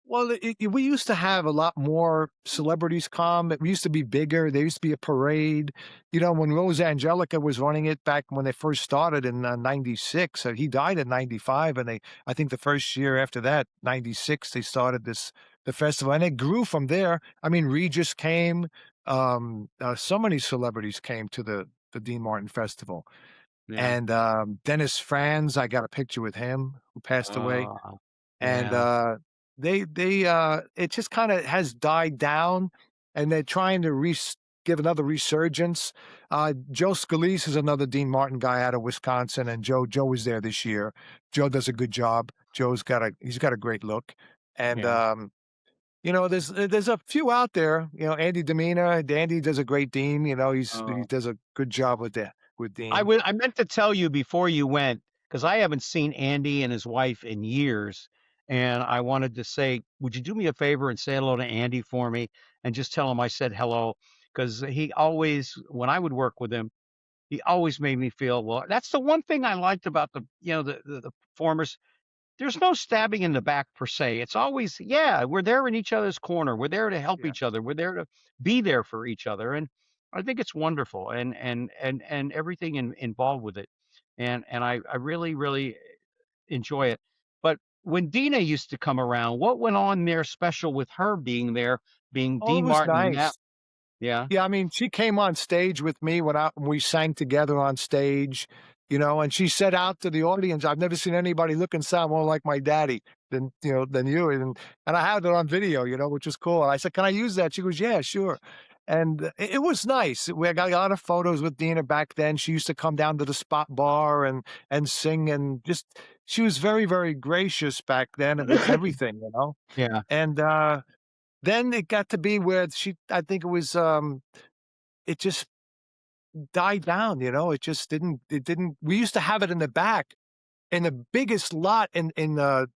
Well, we used to have a lot more celebrities come. It used to be bigger. There used to be a parade. When Rose Angelica was running it back when they first started in '96, he died in '95, and I think the first year after that, '96, they started this the festival, and it grew from there. I mean, Regis came, so many celebrities came to the Dean Martin Festival, Yeah. and Dennis Franz, I got a picture with him, who passed away, Oh, and yeah. it just kind of has died down, and they're trying to give another resurgence. Joe Scalise is another Dean Martin guy out of Wisconsin, and Joe was there this year. Joe does a good job. He's got a great look, and Yeah. there's a few out there. Andy Domina. Andy does a great Dean. He Oh. does a good job with Dean. I meant to tell you before you went, because I haven't seen Andy and his wife in years, and I wanted to say, would you do me a favor and say hello to Andy for me, and just tell him I said hello, because he always, when I would work with him, he always made me feel well. That's the one thing I liked about the performers. There's no stabbing in the back per se. It's always, yeah, we're there in each other's corner. We're there to help Yeah. each other. We're there to be there for each other. And I think it's wonderful and everything involved with it. And I really, really enjoy it. But when Dina used to come around, what went on there special with her being there, being Oh, it Dean was Martin and that? nice. Yeah. Yeah, I mean, she came on stage with me when we sang together on stage, and she said out to the audience, "I've never seen anybody look and sound more like my daddy than you." And I had it on video, which was cool. And I said, "Can I use that?" She goes, "Yeah, sure." And it was nice. We got a lot of photos with Dina back then. She used to come down to the Spot Bar and sing, and just she was very, very gracious back then with everything. Yeah. And then it got to be where I think it just died down, it didn't. We used to have it in the back, in the biggest lot in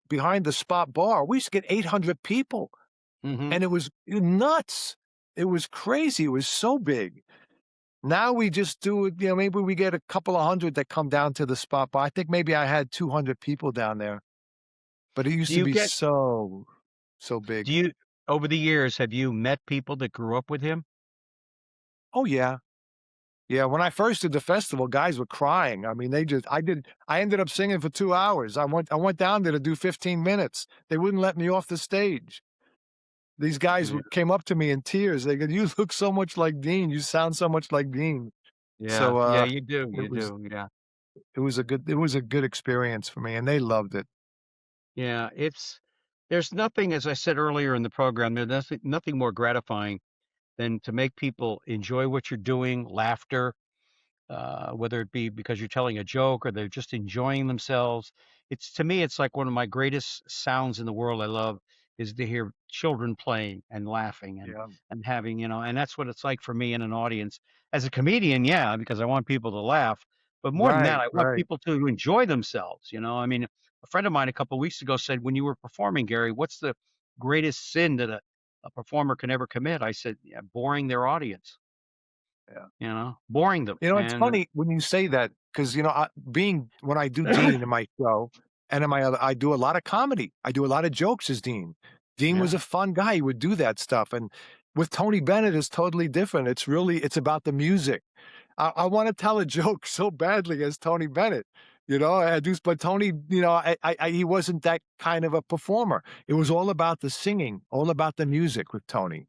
behind the Spot Bar. We used to get 800 people, Hmm. and it was nuts. It was crazy. It was so big. Now we just do it, maybe we get a couple of hundred that come down to the Spot Bar. I think maybe I had 200 people down there, but it used Do to you be get, so do big. you, over the years, have you met people that grew up with him? Oh, yeah. Yeah, when I first did the festival, guys were crying. I mean, I ended up singing for 2 hours. I went down there to do 15 minutes. They wouldn't let me off the stage. These guys Yeah. came up to me in tears. They go, "You look so much like Dean. You sound so much like Dean." Yeah. So, Yeah, you do. it You was do. Yeah. it was a good experience for me, and they loved it. Yeah, there's nothing, as I said earlier in the program, there's nothing more gratifying than to make people enjoy what you're doing, laughter, whether it be because you're telling a joke or they're just enjoying themselves. It's to me, it's like one of my greatest sounds in the world. I love is to hear children playing and laughing Yeah. and having, and that's what it's like for me in an audience. As a comedian, yeah, because I want people to laugh. But more than that, Right, I want right. people to enjoy themselves. I mean, a friend of mine a couple of weeks ago said, when you were performing, Gary, what's the greatest sin that a performer can ever commit? I said, yeah, boring their audience, Yeah. boring them. It's And funny when you say that because when I do Dean in my show and I do a lot of comedy. I do a lot of jokes as Dean. Dean was yeah, a fun guy. He would do that stuff. And with Tony Bennett, it's totally different. It's about the music. I want to tell a joke so badly as Tony Bennett. But Tony, he wasn't that kind of a performer. It was all about the singing, all about the music with Tony.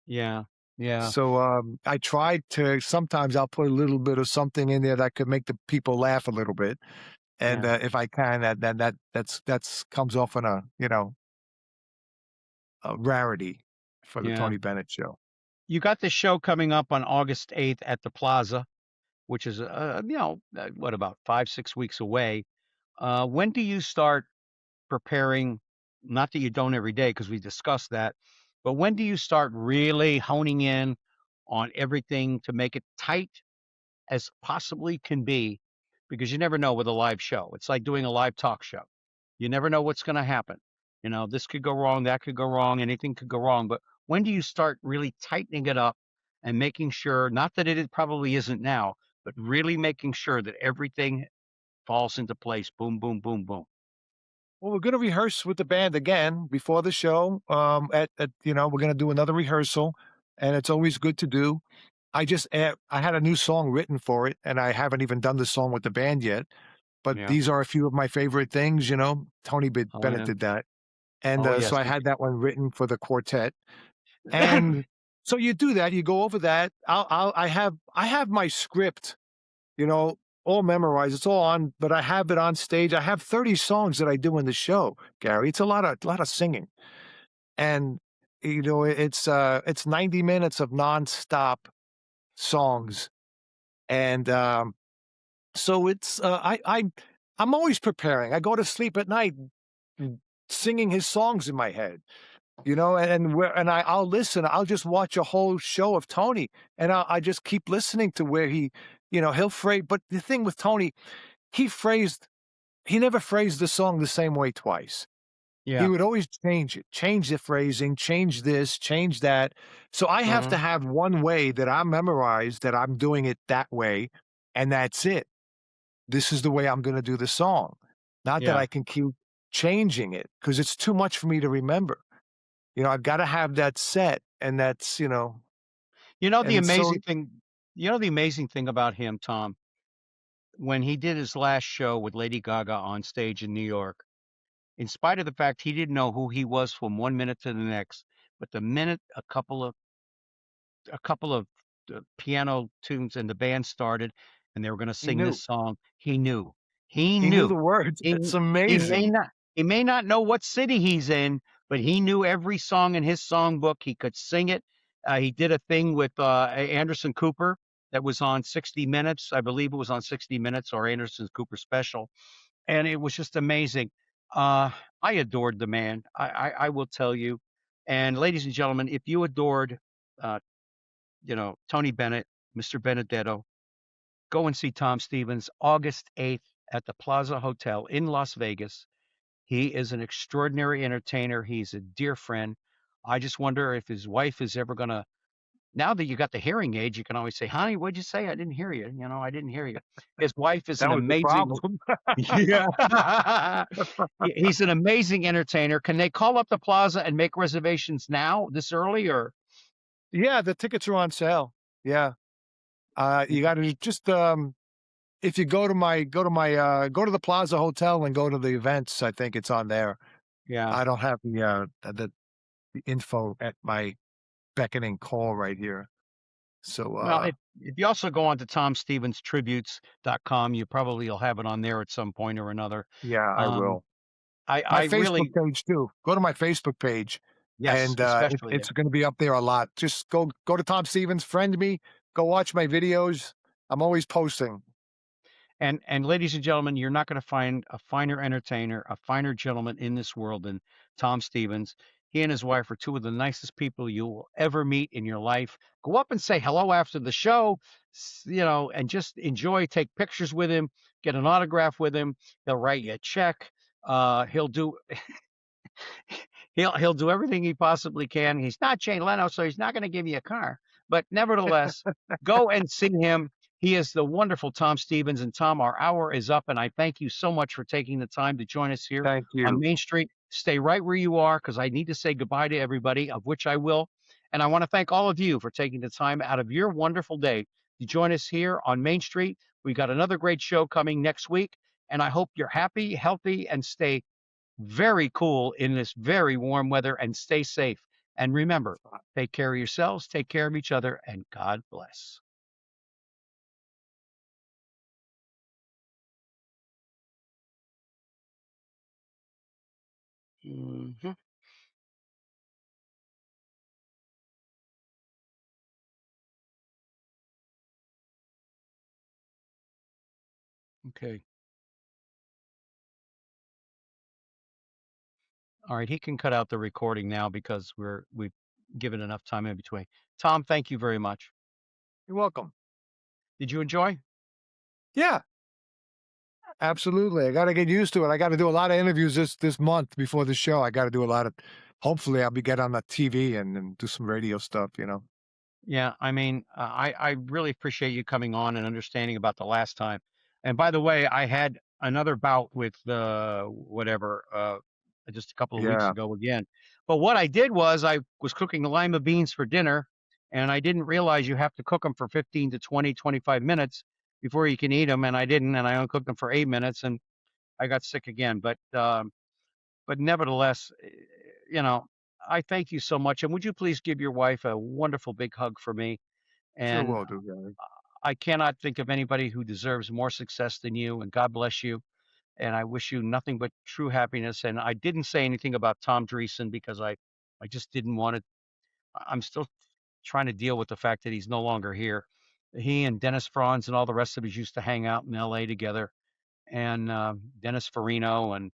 yeah, yeah, So, I tried to sometimes I'll put a little bit of something in there that could make the people laugh a little bit, and, yeah, if I can, that's comes off on a rarity for the yeah. Tony Bennett show. You got the show coming up on August 8th at the Plaza, which is, what, about 5, 6 weeks away. When do you start preparing? Not that you don't every day, because we discussed that, but when do you start really honing in on everything to make it tight as possibly can be, because you never know with a live show. It's like doing a live talk show. You never know what's going to happen. This could go wrong, that could go wrong, anything could go wrong. But when do you start really tightening it up and making sure, not that probably isn't now, but really making sure that everything falls into place? Boom, boom, boom, boom. Well, we're gonna rehearse with the band again before the show, we're gonna do another rehearsal, and it's always good to do. I had a new song written for it, and I haven't even done the song with the band yet, but Yeah. these are a few of my favorite things. Tony Oh, Bennett yeah. did that. And Oh so yes. I had that one written for the quartet. And so you do that, you go over that. I have my script, you know, all memorized. It's all on, but I have it on stage. I have 30 songs that I do in the show, Gary. It's a lot of singing. And it's 90 minutes of nonstop songs. And so I'm always preparing. I go to sleep at night singing his songs in my head. I'll listen. I'll just watch a whole show of Tony, and I just keep listening to where he'll phrase. But the thing with Tony, he never phrased the song the same way twice. He Yeah. would always change the phrasing, change this, change that. So I have to have one way that I memorized that I'm doing it that way, and that's it. This is the way I'm going to do the song. Not that Yeah. I can keep changing it because it's too much for me to remember. I've got to have that set, and that's, You know the and it's so amazing thing. You know the amazing thing about him, Tom, when he did his last show with Lady Gaga on stage in New York, in spite of the fact he didn't know who he was from 1 minute to the next, but the minute a couple of piano tunes and the band started and they were going to he sing knew. this song, he knew. He He knew the knew. words. He It's he may amazing. not he may not know what city he's in, but he knew every song in his songbook. He could sing it. He did a thing with Anderson Cooper that was on 60 Minutes. I believe it was on 60 Minutes or Anderson Cooper special, and it was just amazing. Uh, I adored the man. I will tell you. And ladies and gentlemen, if you adored, uh, Tony Bennett, Mr. Benedetto, go and see Tom Stevens August 8th at the Plaza Hotel in Las Vegas. He is an extraordinary entertainer. He's a dear friend. I just wonder if his wife is ever going to. Now that you got the hearing aid, you can always say, "Honey, what'd you say? I didn't hear you. I didn't hear you." His wife is an That was the amazing. problem. Yeah. He's an amazing entertainer. Can they call up the Plaza and make reservations now, this early, or? Yeah, the tickets are on sale. Yeah. You Okay. gotta just, if you go to the Plaza Hotel and go to the events, I think it's on there. Yeah. I don't have the info at my beckoning call right here. So, Well, if you also go on to tomstevenstributes.com, you probably will have it on there at some point or another. yeah, I Um, will. My I Facebook really, page too. Go to my Facebook page, yes, and especially, yeah. it's going to be up there a lot. Just go to Tom Stevens, friend me, go watch my videos. I'm always posting. And ladies and gentlemen, you're not going to find a finer entertainer, a finer gentleman in this world than Tom Stevens. He and his wife are two of the nicest people you will ever meet in your life. Go up and say hello after the show, and just enjoy, take pictures with him, get an autograph with him. He'll write you a check. He'll do he'll do everything he possibly can. He's not Jay Leno, so he's not going to give you a car. But nevertheless, go and see him. He is the wonderful Tom Stevens. And Tom, our hour is up, and I thank you so much for taking the time to join us here Thank on you. Main Street. Stay right where you are because I need to say goodbye to everybody, of which I will. And I want to thank all of you for taking the time out of your wonderful day to join us here on Main Street. We've got another great show coming next week, and I hope you're happy, healthy, and stay very cool in this very warm weather and stay safe. And remember, take care of yourselves, take care of each other, and God bless. Mhm. Okay. All right. He can cut out the recording now because we've given enough time in between. Tom, thank you very much. You're welcome. Did you enjoy? Yeah, absolutely. I got to get used to it. I got to do a lot of interviews this month before the show. I got to do a lot of. Hopefully, I'll be get on the TV and do some radio stuff. Yeah, I mean, I really appreciate you coming on and understanding about the last time. And by the way, I had another bout with whatever just a couple of weeks Yeah. ago again. But what I did was I was cooking lima beans for dinner, and I didn't realize you have to cook them for 15 to 20, 25 minutes before you can eat them, and I didn't, and I only cooked them for 8 minutes, and I got sick again. But but nevertheless, I thank you so much. And would you please give your wife a wonderful big hug for me? Sure And will do, Gary. I cannot think of anybody who deserves more success than you. And God bless you. And I wish you nothing but true happiness. And I didn't say anything about Tom Dreesen because I just didn't want to. I'm still trying to deal with the fact that he's no longer here. He and Dennis Franz and all the rest of us used to hang out in LA together, and Dennis Farino and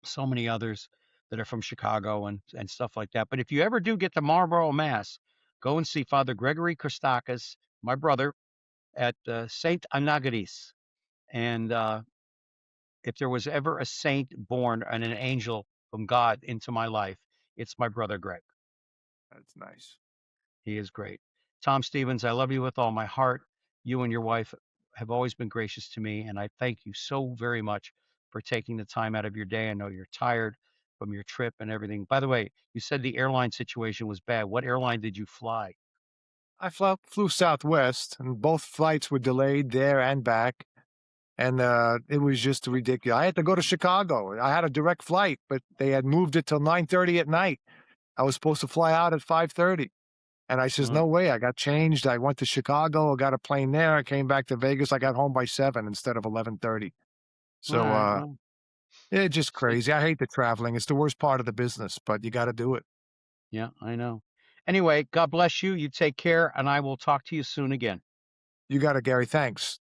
so many others that are from Chicago and stuff like that. But if you ever do get to Marlboro, Mass, go and see Father Gregory Christakis, my brother, at Saint Anagaris. And if there was ever a saint born and an angel from God into my life, it's my brother Greg. That's nice. He is great. Tom Stevens, I love you with all my heart. You and your wife have always been gracious to me, and I thank you so very much for taking the time out of your day. I know you're tired from your trip and everything. By the way, you said the airline situation was bad. What airline did you fly? I flew Southwest, and both flights were delayed there and back. And it was just ridiculous. I had to go to Chicago. I had a direct flight, but they had moved it till 9:30 at night. I was supposed to fly out at 5:30. And I says, Uh, no way. I got changed. I went to Chicago. I got a plane there. I came back to Vegas. I got home by 7 instead of 11:30. all So right. Well, it's just see, crazy. I hate the traveling. It's the worst part of the business, but you got to do it. yeah, I know. Anyway, God bless you. You take care, and I will talk to you soon again. You got it, Gary. Thanks.